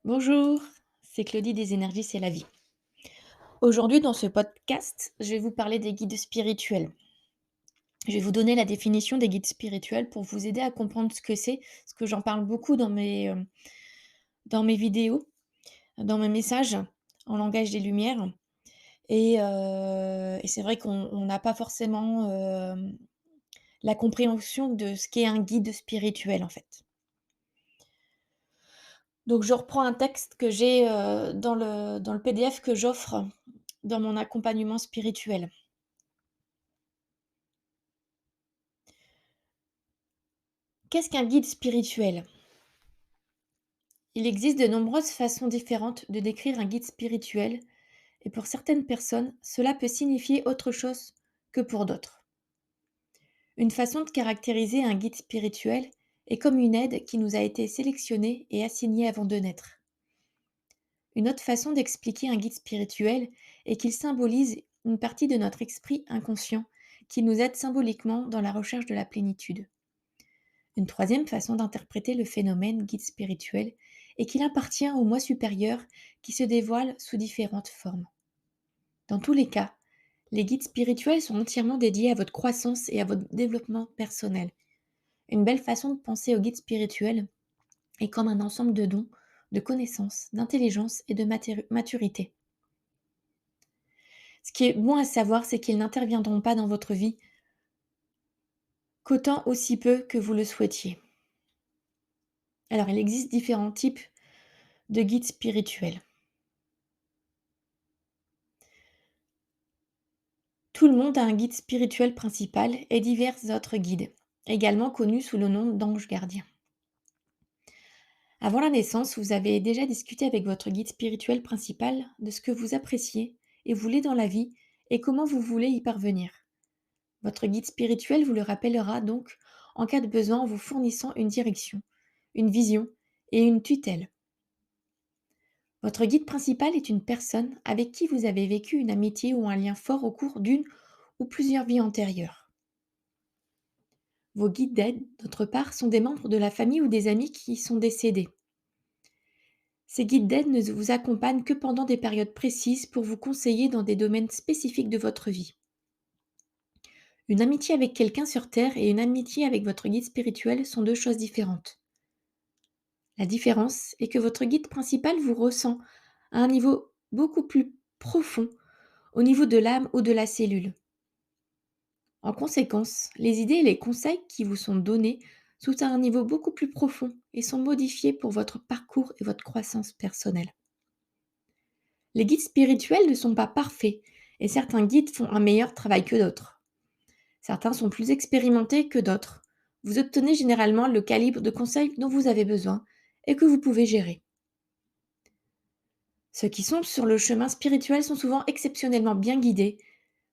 Bonjour, c'est Claudie des énergies, c'est la vie. Aujourd'hui, dans ce podcast, je vais vous parler des guides spirituels. Je vais vous donner la définition des guides spirituels pour vous aider à comprendre ce que c'est, parce que j'en parle beaucoup dans mes vidéos, dans mes messages en langage des lumières. Et c'est vrai qu'on n'a pas forcément la compréhension de ce qu'est un guide spirituel, en fait. Donc, je reprends un texte que j'ai dans le PDF que j'offre dans mon accompagnement spirituel. Qu'est-ce qu'un guide spirituel? Il existe de nombreuses façons différentes de décrire un guide spirituel et pour certaines personnes, cela peut signifier autre chose que pour d'autres. Une façon de caractériser un guide spirituel est comme une aide qui nous a été sélectionnée et assignée avant de naître. Une autre façon d'expliquer un guide spirituel est qu'il symbolise une partie de notre esprit inconscient qui nous aide symboliquement dans la recherche de la plénitude. Une troisième façon d'interpréter le phénomène guide spirituel est qu'il appartient au moi supérieur qui se dévoile sous différentes formes. Dans tous les cas, les guides spirituels sont entièrement dédiés à votre croissance et à votre développement personnel. Une belle façon de penser au guide spirituel est comme un ensemble de dons, de connaissances, d'intelligence et de maturité. Ce qui est bon à savoir, c'est qu'ils n'interviendront pas dans votre vie qu'autant aussi peu que vous le souhaitiez. Alors, il existe différents types de guides spirituels. Tout le monde a un guide spirituel principal et divers autres guides, également connus sous le nom d'anges gardiens. Avant la naissance, vous avez déjà discuté avec votre guide spirituel principal de ce que vous appréciez et voulez dans la vie et comment vous voulez y parvenir. Votre guide spirituel vous le rappellera donc en cas de besoin en vous fournissant une direction, une vision et une tutelle. Votre guide principal est une personne avec qui vous avez vécu une amitié ou un lien fort au cours d'une ou plusieurs vies antérieures. Vos guides d'aide, d'autre part, sont des membres de la famille ou des amis qui sont décédés. Ces guides d'aide ne vous accompagnent que pendant des périodes précises pour vous conseiller dans des domaines spécifiques de votre vie. Une amitié avec quelqu'un sur Terre et une amitié avec votre guide spirituel sont deux choses différentes. La différence est que votre guide principal vous ressent à un niveau beaucoup plus profond, au niveau de l'âme ou de la cellule. En conséquence, les idées et les conseils qui vous sont donnés sont à un niveau beaucoup plus profond et sont modifiés pour votre parcours et votre croissance personnelle. Les guides spirituels ne sont pas parfaits et certains guides font un meilleur travail que d'autres. Certains sont plus expérimentés que d'autres. Vous obtenez généralement le calibre de conseils dont vous avez besoin et que vous pouvez gérer. Ceux qui sont sur le chemin spirituel sont souvent exceptionnellement bien guidés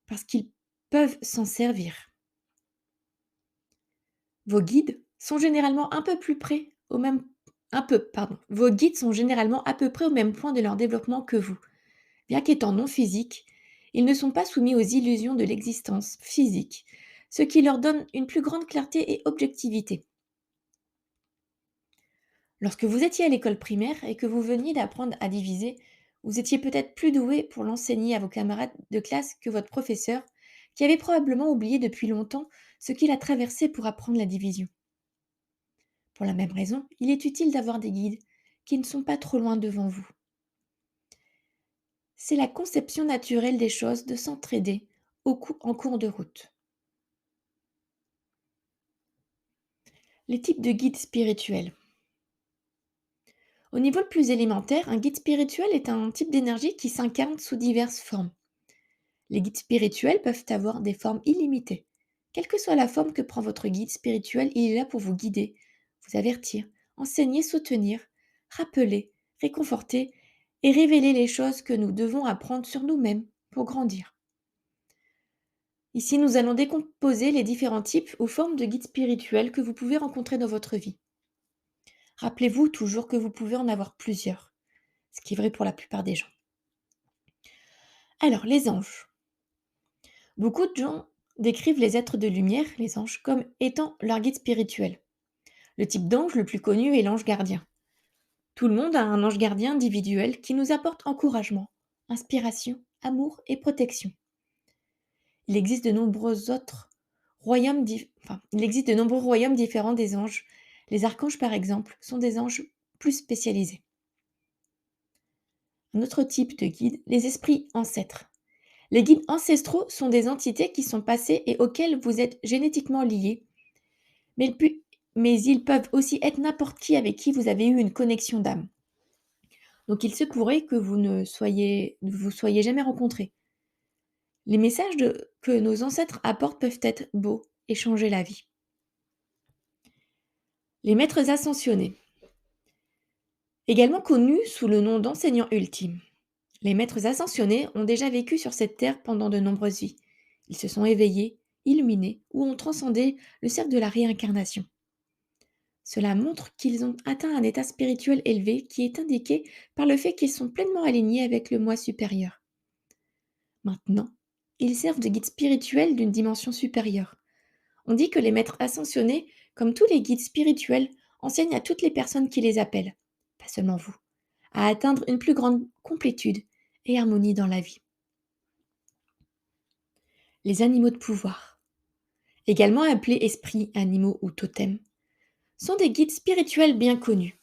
parce qu'ils peuvent s'en servir. Vos guides sont généralement un peu plus près au même un peu, pardon. Vos guides sont généralement à peu près au même point de leur développement que vous. Bien qu'étant non physiques, ils ne sont pas soumis aux illusions de l'existence physique, ce qui leur donne une plus grande clarté et objectivité. Lorsque vous étiez à l'école primaire et que vous veniez d'apprendre à diviser, vous étiez peut-être plus doué pour l'enseigner à vos camarades de classe que votre professeur, qui avait probablement oublié depuis longtemps ce qu'il a traversé pour apprendre la division. Pour la même raison, il est utile d'avoir des guides qui ne sont pas trop loin devant vous. C'est la conception naturelle des choses de s'entraider en cours de route. Les types de guides spirituels. Au niveau le plus élémentaire, un guide spirituel est un type d'énergie qui s'incarne sous diverses formes. Les guides spirituels peuvent avoir des formes illimitées. Quelle que soit la forme que prend votre guide spirituel, il est là pour vous guider, vous avertir, enseigner, soutenir, rappeler, réconforter et révéler les choses que nous devons apprendre sur nous-mêmes pour grandir. Ici, nous allons décomposer les différents types ou formes de guides spirituels que vous pouvez rencontrer dans votre vie. Rappelez-vous toujours que vous pouvez en avoir plusieurs, ce qui est vrai pour la plupart des gens. Alors, les anges. Beaucoup de gens décrivent les êtres de lumière, les anges, comme étant leur guide spirituel. Le type d'ange le plus connu est l'ange gardien. Tout le monde a un ange gardien individuel qui nous apporte encouragement, inspiration, amour et protection. Il existe de nombreux autres il existe de nombreux royaumes différents des anges. Les archanges, par exemple, sont des anges plus spécialisés. Un autre type de guide, les esprits ancêtres. Les guides ancestraux sont des entités qui sont passées et auxquelles vous êtes génétiquement liés, mais, mais ils peuvent aussi être n'importe qui avec qui vous avez eu une connexion d'âme. Donc il se pourrait que vous soyez jamais rencontrés. Les que nos ancêtres apportent peuvent être beaux et changer la vie. Les maîtres ascensionnés, également connus sous le nom d'enseignants ultimes. Les maîtres ascensionnés ont déjà vécu sur cette terre pendant de nombreuses vies. Ils se sont éveillés, illuminés ou ont transcendé le cercle de la réincarnation. Cela montre qu'ils ont atteint un état spirituel élevé qui est indiqué par le fait qu'ils sont pleinement alignés avec le moi supérieur. Maintenant, ils servent de guides spirituels d'une dimension supérieure. On dit que les maîtres ascensionnés, comme tous les guides spirituels, enseignent à toutes les personnes qui les appellent, pas seulement vous, à atteindre une plus grande complétude et harmonie dans la vie. Les animaux de pouvoir, également appelés esprits, animaux ou totems, sont des guides spirituels bien connus.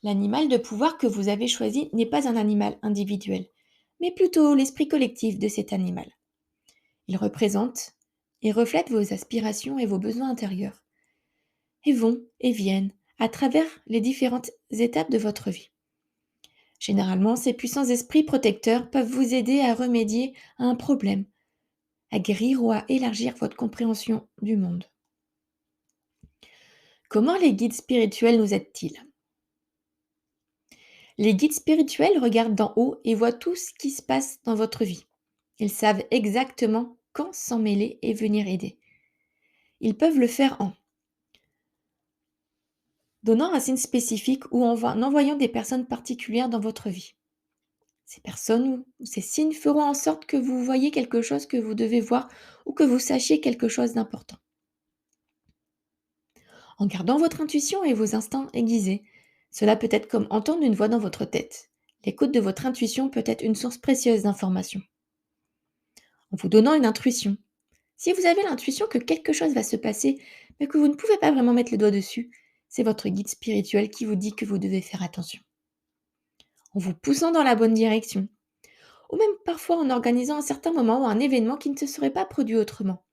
L'animal de pouvoir que vous avez choisi n'est pas un animal individuel, mais plutôt l'esprit collectif de cet animal. Il représente et reflète vos aspirations et vos besoins intérieurs, et vont et viennent à travers les différentes étapes de votre vie. Généralement, ces puissants esprits protecteurs peuvent vous aider à remédier à un problème, à guérir ou à élargir votre compréhension du monde. Comment les guides spirituels nous aident-ils? Les guides spirituels regardent d'en haut et voient tout ce qui se passe dans votre vie. Ils savent exactement quand s'en mêler et venir aider. Ils peuvent le faire en donnant un signe spécifique ou en envoyant des personnes particulières dans votre vie. Ces personnes ou ces signes feront en sorte que vous voyez quelque chose que vous devez voir ou que vous sachiez quelque chose d'important. En gardant votre intuition et vos instincts aiguisés, cela peut être comme entendre une voix dans votre tête. L'écoute de votre intuition peut être une source précieuse d'informations. En vous donnant une intuition. Si vous avez l'intuition que quelque chose va se passer, mais que vous ne pouvez pas vraiment mettre le doigt dessus, c'est votre guide spirituel qui vous dit que vous devez faire attention. En vous poussant dans la bonne direction, ou même parfois en organisant un certain moment ou un événement qui ne se serait pas produit autrement.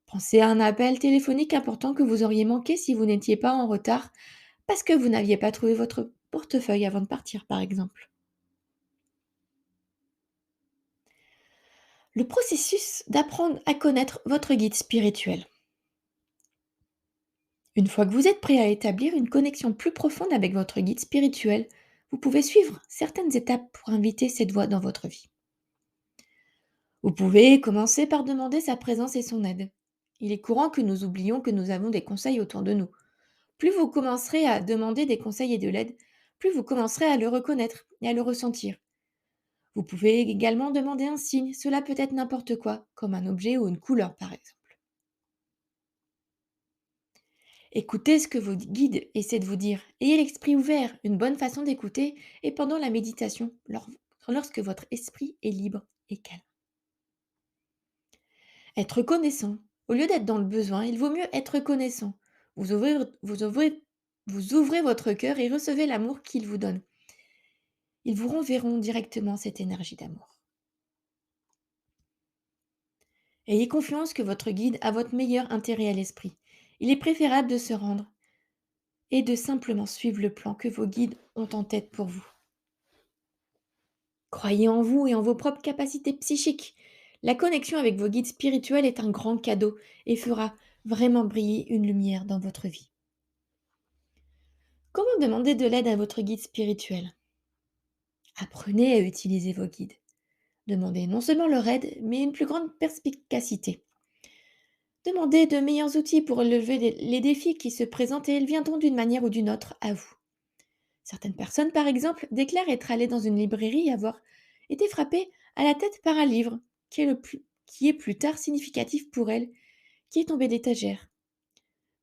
Pensez à un appel téléphonique important que vous auriez manqué si vous n'étiez pas en retard parce que vous n'aviez pas trouvé votre portefeuille avant de partir, par exemple. Le processus d'apprendre à connaître votre guide spirituel. Une fois que vous êtes prêt à établir une connexion plus profonde avec votre guide spirituel, vous pouvez suivre certaines étapes pour inviter cette voix dans votre vie. Vous pouvez commencer par demander sa présence et son aide. Il est courant que nous oublions que nous avons des conseils autour de nous. Plus vous commencerez à demander des conseils et de l'aide, plus vous commencerez à le reconnaître et à le ressentir. Vous pouvez également demander un signe, cela peut être n'importe quoi, comme un objet ou une couleur par exemple. Écoutez ce que vos guides essaient de vous dire. Ayez l'esprit ouvert, une bonne façon d'écouter est pendant la méditation, lorsque votre esprit est libre et calme. Être reconnaissant. Au lieu d'être dans le besoin, il vaut mieux être reconnaissant. Vous ouvrez, vous ouvrez, vous ouvrez votre cœur et recevez l'amour qu'ils vous donnent. Ils vous renverront directement cette énergie d'amour. Ayez confiance que votre guide a votre meilleur intérêt à l'esprit. Il est préférable de se rendre et de simplement suivre le plan que vos guides ont en tête pour vous. Croyez en vous et en vos propres capacités psychiques. La connexion avec vos guides spirituels est un grand cadeau et fera vraiment briller une lumière dans votre vie. Comment demander de l'aide à votre guide spirituel? Apprenez à utiliser vos guides. Demandez non seulement leur aide, mais une plus grande perspicacité. Demandez de meilleurs outils pour relever les défis qui se présentent et ils viendront d'une manière ou d'une autre à vous. Certaines personnes, par exemple, déclarent être allées dans une librairie et avoir été frappées à la tête par un livre qui est plus tard significatif pour elles, qui est tombé d'étagère.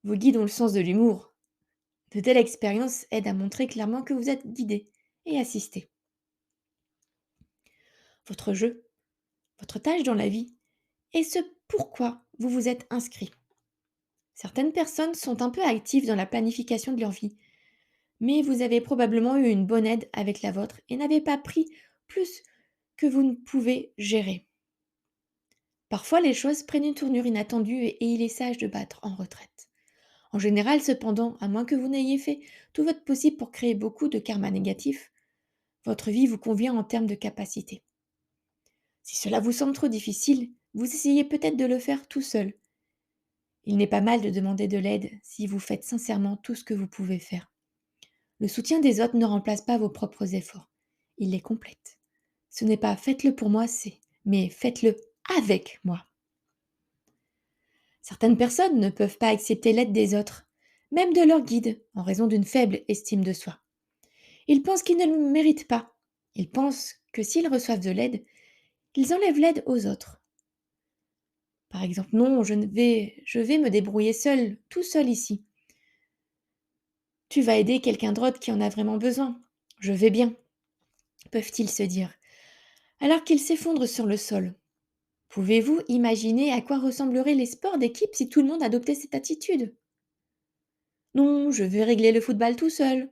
Vos guides ont le sens de l'humour. De telles expériences aident à montrer clairement que vous êtes guidé et assisté. Votre jeu, votre tâche dans la vie et ce pourquoi vous vous êtes inscrit. Certaines personnes sont un peu actives dans la planification de leur vie, mais vous avez probablement eu une bonne aide avec la vôtre et n'avez pas pris plus que vous ne pouvez gérer. Parfois, les choses prennent une tournure inattendue et il est sage de battre en retraite. En général, cependant, à moins que vous n'ayez fait tout votre possible pour créer beaucoup de karma négatif, votre vie vous convient en termes de capacité. Si cela vous semble trop difficile, vous essayez peut-être de le faire tout seul. Il n'est pas mal de demander de l'aide si vous faites sincèrement tout ce que vous pouvez faire. Le soutien des autres ne remplace pas vos propres efforts. Il les complète. Ce n'est pas faites-le pour moi, mais faites-le avec moi. Certaines personnes ne peuvent pas accepter l'aide des autres, même de leur guide, en raison d'une faible estime de soi. Ils pensent qu'ils ne le méritent pas. Ils pensent que s'ils reçoivent de l'aide, ils enlèvent l'aide aux autres. Par exemple, non, je vais me débrouiller seul, tout seul ici. Tu vas aider quelqu'un d'autre qui en a vraiment besoin. Je vais bien, peuvent-ils se dire, alors qu'ils s'effondrent sur le sol. Pouvez-vous imaginer à quoi ressembleraient les sports d'équipe si tout le monde adoptait cette attitude? Non, je vais régler le football tout seul.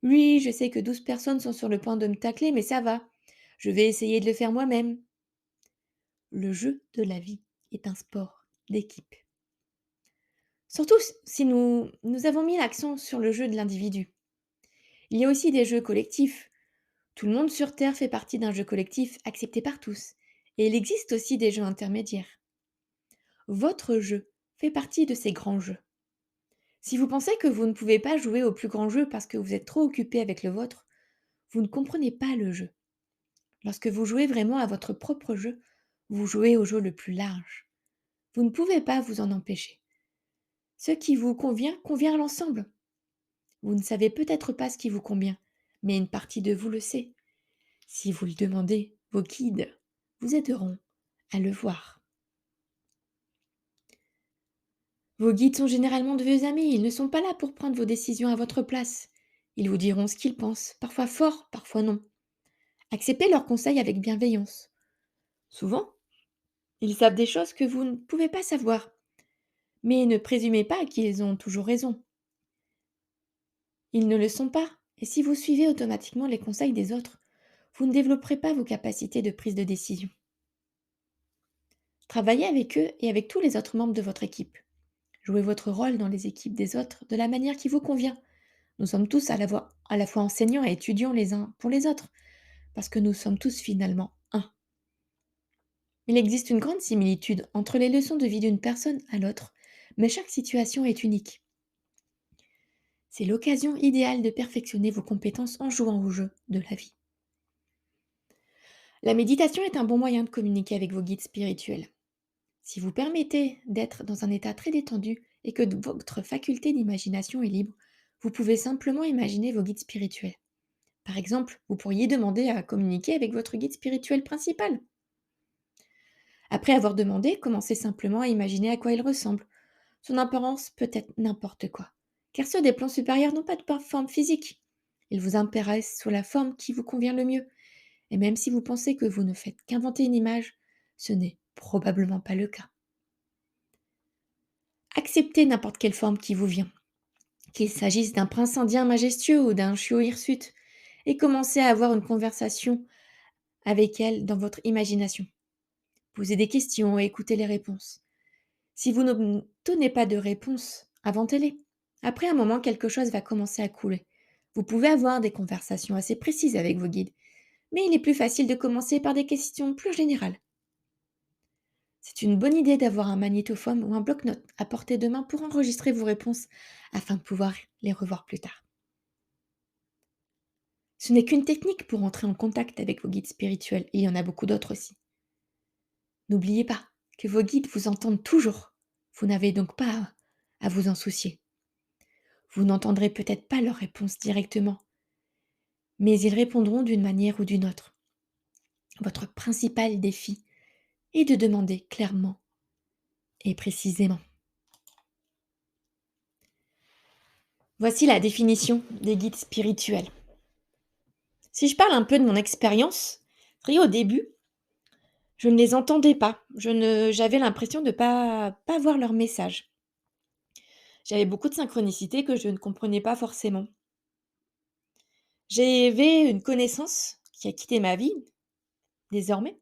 Oui, je sais que 12 personnes sont sur le point de me tacler, mais ça va. Je vais essayer de le faire moi-même. Le jeu de la vie est un sport d'équipe. Surtout si nous avons mis l'accent sur le jeu de l'individu. Il y a aussi des jeux collectifs. Tout le monde sur Terre fait partie d'un jeu collectif accepté par tous. Et il existe aussi des jeux intermédiaires. Votre jeu fait partie de ces grands jeux. Si vous pensez que vous ne pouvez pas jouer au plus grand jeu parce que vous êtes trop occupé avec le vôtre, vous ne comprenez pas le jeu. Lorsque vous jouez vraiment à votre propre jeu, vous jouez au jeu le plus large. Vous ne pouvez pas vous en empêcher. Ce qui vous convient convient à l'ensemble. Vous ne savez peut-être pas ce qui vous convient, mais une partie de vous le sait. Si vous le demandez, vos guides vous aideront à le voir. Vos guides sont généralement de vieux amis, ils ne sont pas là pour prendre vos décisions à votre place. Ils vous diront ce qu'ils pensent, parfois fort, parfois non. Acceptez leurs conseils avec bienveillance. Souvent, ils savent des choses que vous ne pouvez pas savoir, mais ne présumez pas qu'ils ont toujours raison. Ils ne le sont pas, et si vous suivez automatiquement les conseils des autres, vous ne développerez pas vos capacités de prise de décision. Travaillez avec eux et avec tous les autres membres de votre équipe. Jouez votre rôle dans les équipes des autres de la manière qui vous convient. Nous sommes tous à la fois enseignants et étudiants les uns pour les autres, parce que nous sommes tous finalement un. Il existe une grande similitude entre les leçons de vie d'une personne à l'autre, mais chaque situation est unique. C'est l'occasion idéale de perfectionner vos compétences en jouant au jeu de la vie. La méditation est un bon moyen de communiquer avec vos guides spirituels. Si vous permettez d'être dans un état très détendu et que votre faculté d'imagination est libre, vous pouvez simplement imaginer vos guides spirituels. Par exemple, vous pourriez demander à communiquer avec votre guide spirituel principal. Après avoir demandé, commencez simplement à imaginer à quoi il ressemble. Son apparence peut être n'importe quoi, car ceux des plans supérieurs n'ont pas de forme physique. Ils vous intéressent sous la forme qui vous convient le mieux. Et même si vous pensez que vous ne faites qu'inventer une image, ce n'est probablement pas le cas. Acceptez n'importe quelle forme qui vous vient, qu'il s'agisse d'un prince indien majestueux ou d'un chiot hirsute, et commencez à avoir une conversation avec elle dans votre imagination. Posez des questions et écoutez les réponses. Si vous n'obtenez pas de réponse, inventez-les. Après un moment, quelque chose va commencer à couler. Vous pouvez avoir des conversations assez précises avec vos guides, mais il est plus facile de commencer par des questions plus générales. C'est une bonne idée d'avoir un magnétophone ou un bloc-notes à portée de main pour enregistrer vos réponses afin de pouvoir les revoir plus tard. Ce n'est qu'une technique pour entrer en contact avec vos guides spirituels, et il y en a beaucoup d'autres aussi. N'oubliez pas que vos guides vous entendent toujours. Vous n'avez donc pas à vous en soucier. Vous n'entendrez peut-être pas leurs réponses directement, mais ils répondront d'une manière ou d'une autre. Votre principal défi est de demander clairement et précisément. Voici la définition des guides spirituels. Si je parle un peu de mon expérience, c'est vrai au début, je ne les entendais pas. J'avais l'impression de pas voir leur message. J'avais beaucoup de synchronicité que je ne comprenais pas forcément. J'avais une connaissance qui a quitté ma vie désormais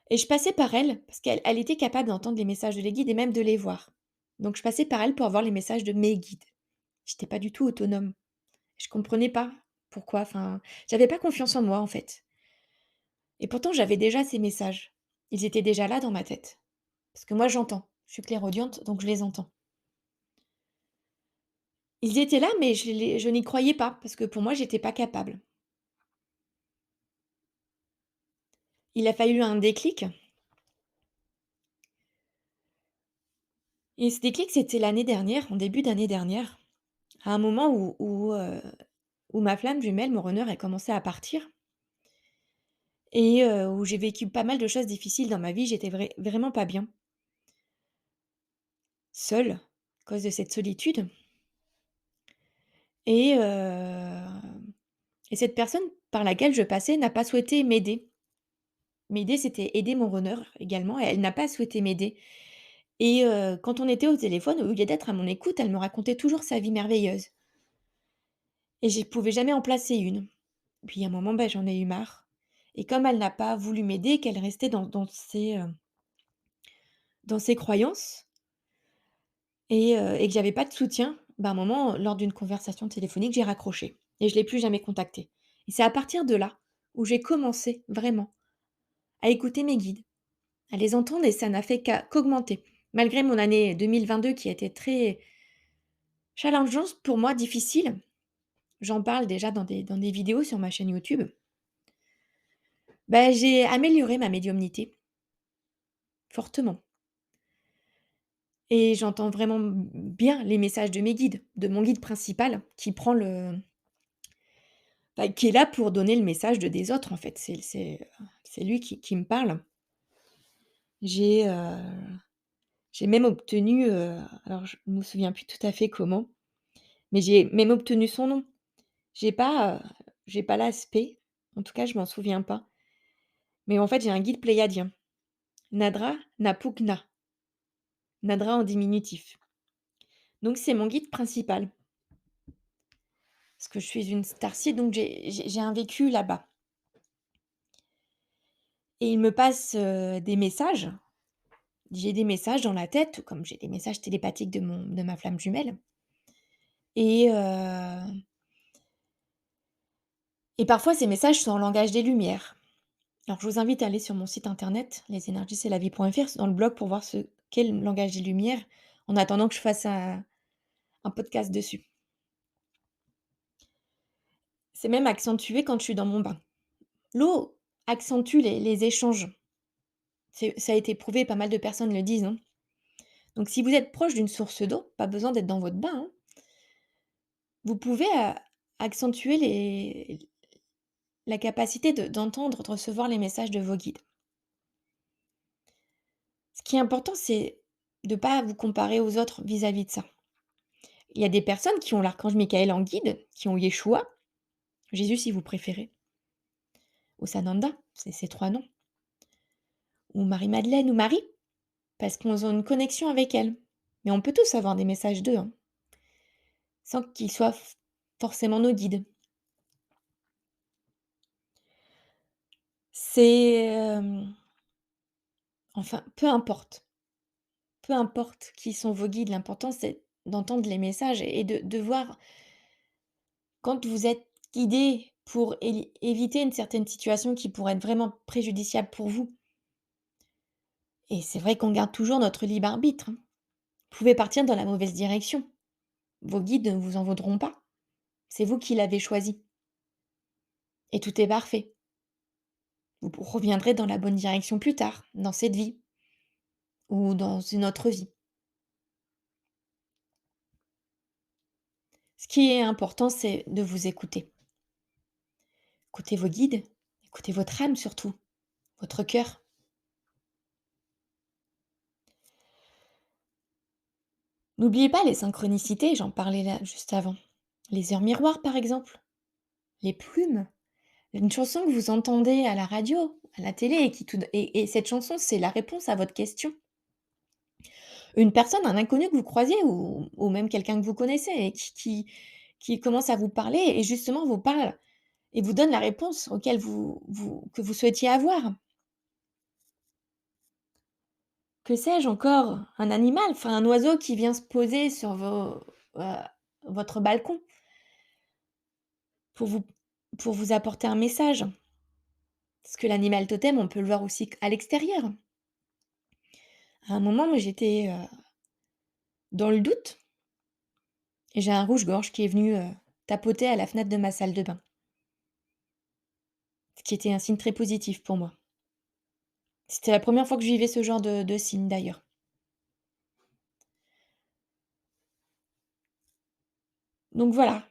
et je passais par elle parce qu'elle était capable d'entendre les messages de les guides et même de les voir. Donc je passais par elle pour avoir les messages de mes guides. J'étais pas du tout autonome. Je comprenais pas pourquoi, enfin, j'avais pas confiance en moi, en fait. Et pourtant, j'avais déjà ces messages. Ils étaient déjà là dans ma tête. Parce que moi, j'entends. Je suis clairaudiente, donc je les entends. Ils étaient là, mais je n'y croyais pas, parce que pour moi, j'étais pas capable. Il a fallu un déclic. Et ce déclic, c'était l'année dernière, en début d'année dernière, à un moment où ma flamme jumelle, mon runner, a commencé à partir et où j'ai vécu pas mal de choses difficiles dans ma vie. J'étais vraiment pas bien, seule, à cause de cette solitude. Et et cette personne par laquelle je passais n'a pas souhaité m'aider. M'aider, c'était aider mon runner également et elle n'a pas souhaité m'aider et quand on était au téléphone, au lieu d'être à mon écoute, elle me racontait toujours sa vie merveilleuse et je pouvais jamais en placer une. Puis à un moment, bah, j'en ai eu marre et comme elle n'a pas voulu m'aider, qu'elle restait dans ses croyances et que j'avais pas de soutien, bah, à un moment, lors d'une conversation téléphonique, j'ai raccroché et je l'ai plus jamais contactée et c'est à partir de là où j'ai commencé vraiment à écouter mes guides, à les entendre et ça n'a fait qu'augmenter. Malgré mon année 2022 qui a été très challengeante pour moi, difficile, j'en parle déjà dans des vidéos sur ma chaîne YouTube, bah, j'ai amélioré ma médiumnité fortement et j'entends vraiment bien les messages de mes guides, de mon guide principal qui prend qui est là pour donner le message de des autres en fait. C'est lui qui me parle. J'ai, j'ai même obtenu, alors je me souviens plus tout à fait comment, mais j'ai même obtenu son nom. J'ai pas, j'ai pas l'aspect, en tout cas je m'en souviens pas, mais en fait j'ai un guide pléiadien, Nadra Napugna, Nadra en diminutif. Donc c'est mon guide principal, parce que je suis une Starseed donc j'ai un vécu là-bas et il me passe, des messages. J'ai des messages dans la tête, comme j'ai des messages télépathiques de ma flamme jumelle et parfois ces messages sont en langage des lumières. Alors je vous invite à aller sur mon site internet lesénergiesc'estlavie.fr dans le blog pour voir ce qu'est le langage des lumières, en attendant que je fasse un podcast dessus. C'est même accentué quand je suis dans mon bain. L'eau accentue les échanges. Ça a été prouvé, pas mal de personnes le disent, hein. Donc si vous êtes proche d'une source d'eau, pas besoin d'être dans votre bain, hein, vous pouvez, accentuer la capacité d'entendre, de recevoir les messages de vos guides. Ce qui est important, c'est de ne pas vous comparer aux autres vis-à-vis de ça. Il y a des personnes qui ont l'archange Michael en guide, qui ont Yeshua, Jésus si vous préférez, ou Sananda, c'est ces 3 noms, ou Marie-Madeleine ou Marie, parce qu'ils ont une connexion avec elle. Mais on peut tous avoir des messages d'eux, hein, sans qu'ils soient forcément nos guides. C'est, enfin, peu importe qui sont vos guides, l'important c'est d'entendre les messages et de voir quand vous êtes guidé pour éviter une certaine situation qui pourrait être vraiment préjudiciable pour vous. Et c'est vrai qu'on garde toujours notre libre arbitre, hein. Vous pouvez partir dans la mauvaise direction. Vos guides ne vous en vaudront pas. C'est vous qui l'avez choisi. Et tout est parfait. Vous reviendrez dans la bonne direction plus tard, dans cette vie ou dans une autre vie. Ce qui est important, c'est de vous écouter. Écoutez vos guides, écoutez votre âme surtout, votre cœur. N'oubliez pas les synchronicités, j'en parlais là juste avant. Les heures miroirs, par exemple, les plumes, une chanson que vous entendez à la radio, à la télé et qui tout d et cette chanson, c'est la réponse à votre question. Une personne, un inconnu que vous croisez ou même quelqu'un que vous connaissez et qui commence à vous parler et justement vous parle et vous donne la réponse auquel que vous souhaitiez avoir. Que sais-je encore? Un animal, enfin un oiseau qui vient se poser sur heu, votre balcon pour vous pour vous apporter un message. Parce que l'animal totem, on peut le voir aussi à l'extérieur. À un moment, moi, j'étais, dans le doute et j'ai un rouge-gorge qui est venu, tapoter à la fenêtre de ma salle de bain, ce qui était un signe très positif pour moi. C'était la première fois que je vivais ce genre de signe d'ailleurs. Donc voilà,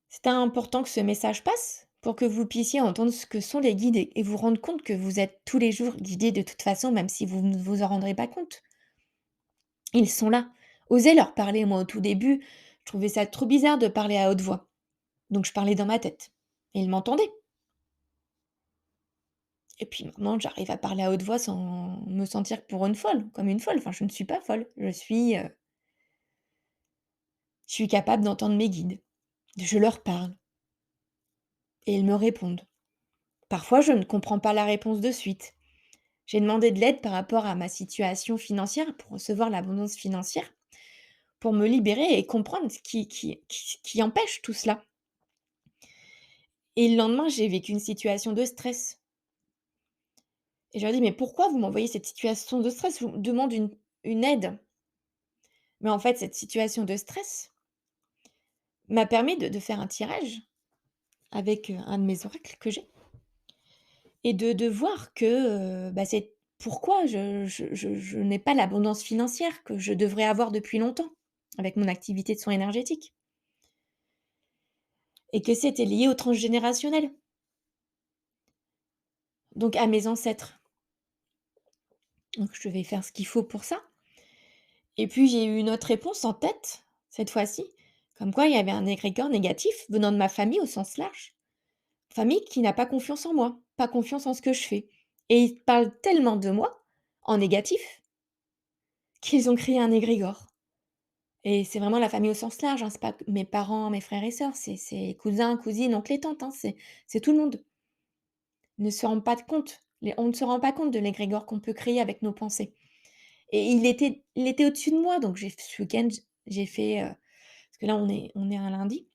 c'était important que ce message passe pour que vous puissiez entendre ce que sont les guides et vous rendre compte que vous êtes tous les jours guidés de toute façon, même si vous ne vous en rendrez pas compte. Ils sont là. Osez leur parler. Moi, au tout début, je trouvais ça trop bizarre de parler à haute voix. Donc je parlais dans ma tête et ils m'entendaient. Et puis maintenant, j'arrive à parler à haute voix sans me sentir pour une folle, comme une folle. Enfin, je ne suis pas folle. Je suis capable d'entendre mes guides. Je leur parle et ils me répondent. Parfois, je ne comprends pas la réponse de suite. J'ai demandé de l'aide par rapport à ma situation financière pour recevoir l'abondance financière, pour me libérer et comprendre ce qui empêche tout cela. Et le lendemain, j'ai vécu une situation de stress. Et je leur dis: «Mais pourquoi vous m'envoyez cette situation de stress? Je vous demande une aide». Mais en fait, cette situation de stress m'a permis de faire un tirage avec, un de mes oracles que j'ai et de voir que, bah, c'est pourquoi je n'ai pas l'abondance financière que je devrais avoir depuis longtemps avec mon activité de soins énergétiques et que c'était lié au transgénérationnel, donc à mes ancêtres. Donc je devais faire ce qu'il faut pour ça et puis j'ai eu une autre réponse en tête, cette fois-ci, comme quoi il y avait un égrégore négatif venant de ma famille au sens large. Famille qui n'a pas confiance en moi, pas confiance en ce que je fais et ils parlent tellement de moi, en négatif, qu'ils ont créé un égrégore et c'est vraiment la famille au sens large, hein, c'est pas que mes parents, mes frères et sœurs, c'est cousins, cousines, oncles et tantes, hein, c'est tout le monde. Ils ne se rendent pas compte, les on ne se rend pas compte de l'égrégore qu'on peut créer avec nos pensées et il était au-dessus de moi donc j'ai ce week-end, j'ai fait, parce que là on est un lundi,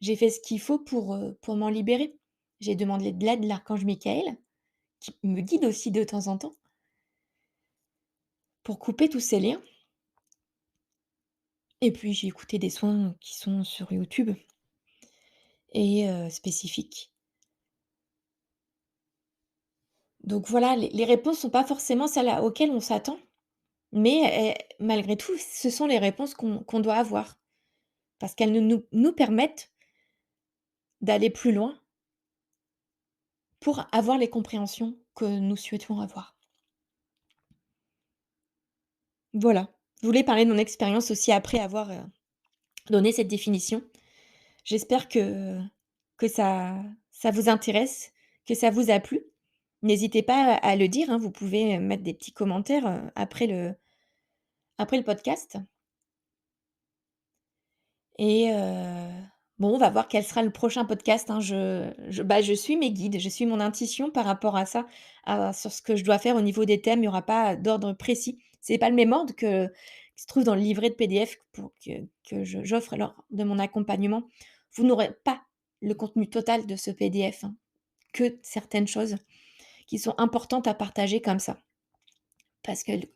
j'ai fait ce qu'il faut pour m'en libérer. J'ai demandé de l'aide de l'archange Michael qui me guide aussi de temps en temps, pour couper tous ces liens et puis j'ai écouté des soins qui sont sur YouTube et spécifiques. Donc voilà, les réponses sont pas forcément celles auxquelles on s'attend, mais malgré tout, ce sont les réponses qu'on doit avoir parce qu'elles nous permettent d'aller plus loin pour avoir les compréhensions que nous souhaitons avoir. Voilà, je voulais parler de mon expérience aussi après avoir, donné cette définition. J'espère que ça vous intéresse, que ça vous a plu. N'hésitez pas à le dire, hein, vous pouvez, mettre des petits commentaires, après le podcast et bon, on va voir quel sera le prochain podcast, hein. Je suis mes guides, je suis mon intuition par rapport à ça, sur ce que je dois faire au niveau des thèmes. Il y aura pas d'ordre précis. C'est pas le même ordre qui se trouve dans le livret de PDF pour que j'offre lors de mon accompagnement. Vous n'aurez pas le contenu total de ce PDF, hein, que certaines choses qui sont importantes à partager comme ça. Parce qu'il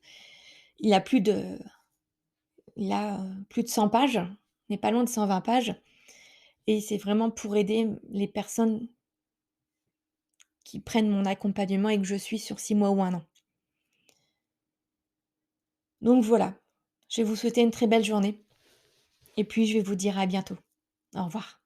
a plus de il a, plus de 100 pages, on n'est pas loin de 120 pages et c'est vraiment pour aider les personnes qui prennent mon accompagnement et que je suis sur 6 mois ou 1 an. Donc voilà, je vais vous souhaiter une très belle journée et puis je vais vous dire à bientôt. Au revoir.